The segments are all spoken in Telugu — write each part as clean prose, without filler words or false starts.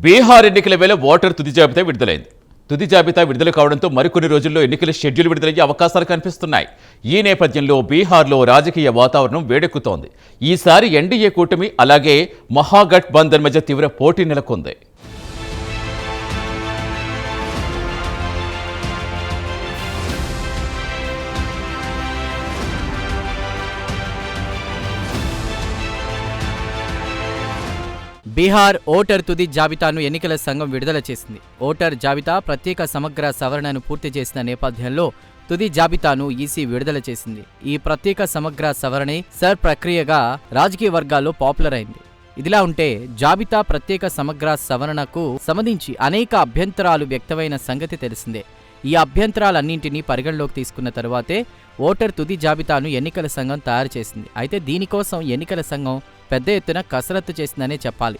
బీహార్ ఎన్నికల వేళ ఓటర్ తుది జాబితా విడుదలైంది. తుది జాబితా విడుదల కావడంతో మరికొన్ని రోజుల్లో ఎన్నికల షెడ్యూల్ విడుదలయ్యే అవకాశాలు కనిపిస్తున్నాయి. ఈ నేపథ్యంలో బీహార్లో రాజకీయ వాతావరణం వేడెక్కుతోంది. ఈసారి ఎన్డీఏ కూటమి అలాగే మహాగఠబంధన్ మధ్య తీవ్ర పోటీ నెలకొంది. బీహార్ ఓటర్ తుది జాబితాను ఎన్నికల సంఘం విడుదల చేసింది. ఓటర్ జాబితా ప్రత్యేక సమగ్ర సవరణను పూర్తి చేసిన నేపథ్యంలో తుది జాబితాను ఈసీ విడుదల చేసింది. ఈ ప్రత్యేక సమగ్ర సవరణే సర్ ప్రక్రియగా రాజకీయ వర్గాల్లో పాపులర్ అయింది. ఇదిలా ఉంటే జాబితా ప్రత్యేక సమగ్ర సవరణకు సంబంధించి అనేక అభ్యంతరాలు వ్యక్తమైన సంగతి తెలిసిందే. ఈ అభ్యంతరాలన్నింటినీ పరిగణలోకి తీసుకున్న తరువాతే ఓటర్ తుది జాబితాను ఎన్నికల సంఘం తయారు చేసింది. అయితే దీనికోసం ఎన్నికల సంఘం పెద్ద ఎత్తున కసరత్తు చేసిందనే చెప్పాలి.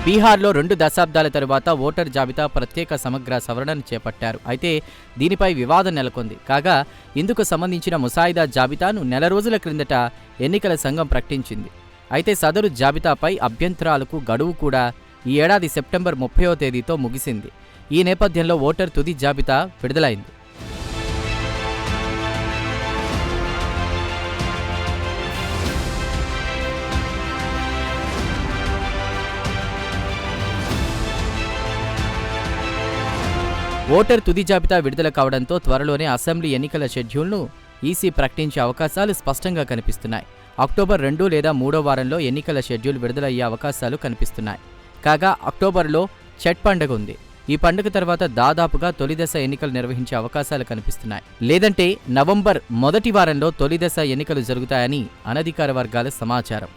బీహార్లో 2 దశాబ్దాల తరువాత ఓటర్ జాబితా ప్రత్యేక సమగ్ర సవరణను చేపట్టారు. అయితే దీనిపై వివాదం నెలకొంది. కాగా ఇందుకు సంబంధించిన ముసాయిదా జాబితాను నెల రోజుల క్రిందట ఎన్నికల సంఘం ప్రకటించింది. అయితే సదరు జాబితాపై అభ్యంతరాలకు గడువు కూడా ఈ ఏడాది సెప్టెంబర్ 30వ తేదీతో ముగిసింది. ఈ నేపథ్యంలో ఓటర్ తుది జాబితా విడుదలైంది. ఓటర్ తుది జాబితా విడుదల కావడంతో త్వరలోనే అసెంబ్లీ ఎన్నికల షెడ్యూల్ను ఈసీ ప్రకటించే అవకాశాలు స్పష్టంగా కనిపిస్తున్నాయి. అక్టోబర్ 2 లేదా 3వ వారంలో ఎన్నికల షెడ్యూల్ విడుదలయ్యే అవకాశాలు కనిపిస్తున్నాయి. కాగా అక్టోబర్లో ఛట్ పండుగ ఉంది. ఈ పండుగ తర్వాత దాదాపుగా తొలిదశ ఎన్నికలు నిర్వహించే అవకాశాలు కనిపిస్తున్నాయి. లేదంటే నవంబర్ మొదటి వారంలో తొలిదశ ఎన్నికలు జరుగుతాయని అనధికార వర్గాల సమాచారం.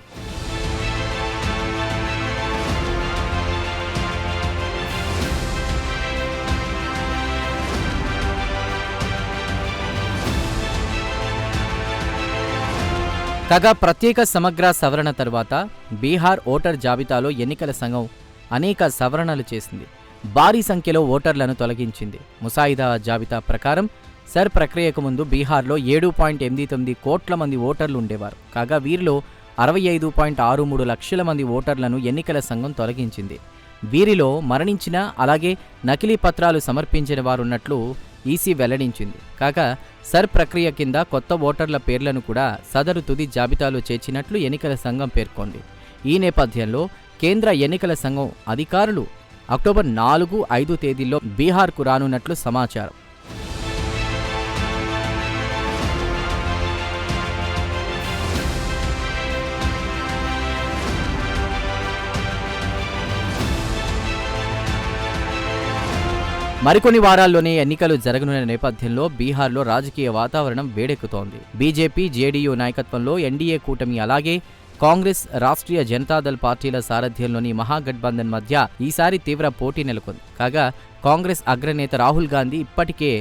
కాగా ప్రత్యేక సమగ్ర సవరణ తరువాత బీహార్ ఓటర్ జాబితాలో ఎన్నికల సంఘం అనేక సవరణలు చేసింది. భారీ సంఖ్యలో ఓటర్లను తొలగించింది. ముసాయిదా జాబితా ప్రకారం సర్ ప్రక్రియకు ముందు బీహార్లో 7.89 కోట్ల మంది ఓటర్లు ఉండేవారు. కాగా వీరిలో 65.63 లక్షల మంది ఓటర్లను ఎన్నికల సంఘం తొలగించింది. వీరిలో మరణించిన అలాగే నకిలీ పత్రాలు సమర్పించిన వారున్నట్లు ఈసీ వెల్లడించింది. కాగా సర్ ప్రక్రియ కింద కొత్త ఓటర్ల పేర్లను కూడా సదరు తుది జాబితాలో చేర్చినట్లు ఎన్నికల సంఘం పేర్కొంది. ఈ నేపథ్యంలో కేంద్ర ఎన్నికల సంఘం అధికారులు అక్టోబర్ 4, 5 తేదీల్లో బీహార్కు రానున్నట్లు సమాచారం. మరికొన్ని వారాల్లోనే ఎన్నికలు జరగనున్న నేపథ్యంలో బీహార్లో రాజకీయ వాతావరణం వేడెక్కుతోంది. బీజేపీ, జేడీయూ నాయకత్వంలో ఎన్డీఏ కూటమి అలాగే కాంగ్రెస్, రాష్ట్రీయ జనతాదళ్ పార్టీల సారథ్యంలోని మహాగఠబంధన్ మధ్య ఈసారి తీవ్ర పోటీ నెలకొంది. కాగా కాంగ్రెస్ అగ్రనేత రాహుల్ గాంధీ ఇప్పటికే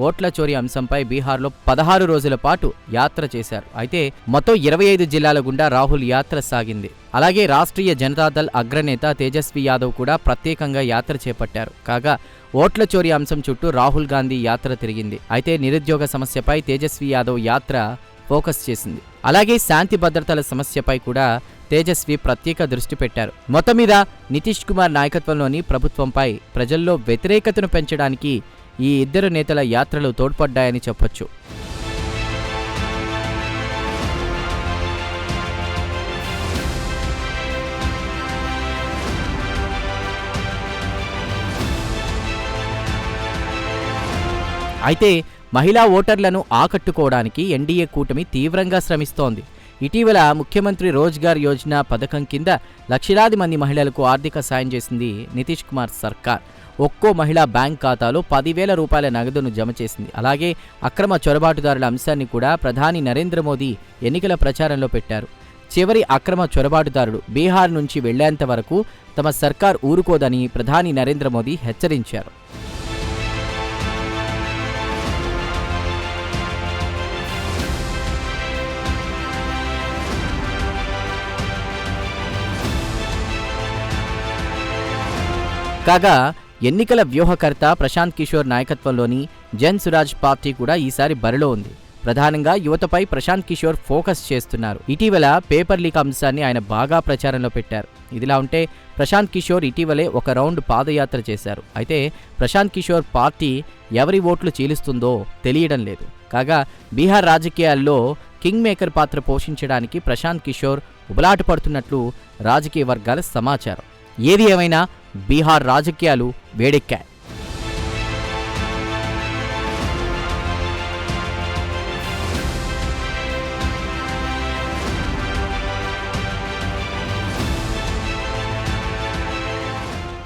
ఓట్ల చోరీ అంశంపై బీహార్లో 16 రోజుల పాటు యాత్ర చేశారు. అయితే మొత్తం 25 జిల్లాల గుండా రాహుల్ యాత్ర సాగింది. అలాగే రాష్ట్రీయ జనతాదళ్ అగ్రనేత తేజస్వి యాదవ్ కూడా ప్రత్యేకంగా యాత్ర చేపట్టారు. కాగా ఓట్ల చోరీ అంశం చుట్టూ రాహుల్ గాంధీ యాత్ర తిరిగింది. అయితే నిరుద్యోగ సమస్యపై తేజస్వి యాదవ్ యాత్ర ఫోకస్ చేసింది. అలాగే శాంతి భద్రతల సమస్యపై కూడా తేజస్వి ప్రత్యేక దృష్టి పెట్టారు. మొత్తం మీద నితీష్ కుమార్ నాయకత్వంలోని ప్రభుత్వంపై ప్రజల్లో వ్యతిరేకతను పెంచడానికి ఈ ఇద్దరు నేతల యాత్రలు తోడ్పడ్డాయని చెప్పొచ్చు. అయితే మహిళా ఓటర్లను ఆకట్టుకోవడానికి ఎన్డీఏ కూటమి తీవ్రంగా శ్రమిస్తోంది. ఇటీవల ముఖ్యమంత్రి రోజ్గార్ యోజన పథకం కింద లక్షలాది మంది మహిళలకు ఆర్థిక సాయం చేసింది నితీష్ కుమార్ సర్కార్. ఒక్కో మహిళా బ్యాంక్ ఖాతాలో 10,000 రూపాయల నగదును జమ చేసింది. అలాగే అక్రమ చొరబాటుదారుల అంశాన్ని కూడా ప్రధాని నరేంద్ర మోదీ ఎన్నికల ప్రచారంలో పెట్టారు. చివరి అక్రమ చొరబాటుదారుడు బీహార్ నుంచి వెళ్లేంత వరకు తమ సర్కార్ ఊరుకోదని ప్రధాని నరేంద్ర మోదీ హెచ్చరించారు. కాగా ఎన్నికల వ్యూహకర్త ప్రశాంత్ కిషోర్ నాయకత్వంలోని జన్ సురాజ్ పార్టీ కూడా ఈసారి బరిలో ఉంది. ప్రధానంగా యువతపై ప్రశాంత్ కిషోర్ ఫోకస్ చేస్తున్నారు. ఇటీవల పేపర్ లీక్ అంశాన్ని ఆయన బాగా ప్రచారంలో పెట్టారు. ఇదిలా ఉంటే ప్రశాంత్ కిషోర్ ఇటీవలే ఒక రౌండ్ పాదయాత్ర చేశారు. అయితే ప్రశాంత్ కిషోర్ పార్టీ ఎవరి ఓట్లు చీలుస్తుందో తెలియడం లేదు. కాగా బీహార్ రాజకీయాల్లో కింగ్ మేకర్ పాత్ర పోషించడానికి ప్రశాంత్ కిషోర్ ఉబలాట పడుతున్నట్లు రాజకీయ వర్గాల సమాచారం. ఏది ఏమైనా బీహార్ రాజకీయాలు వేడెక్కాయి.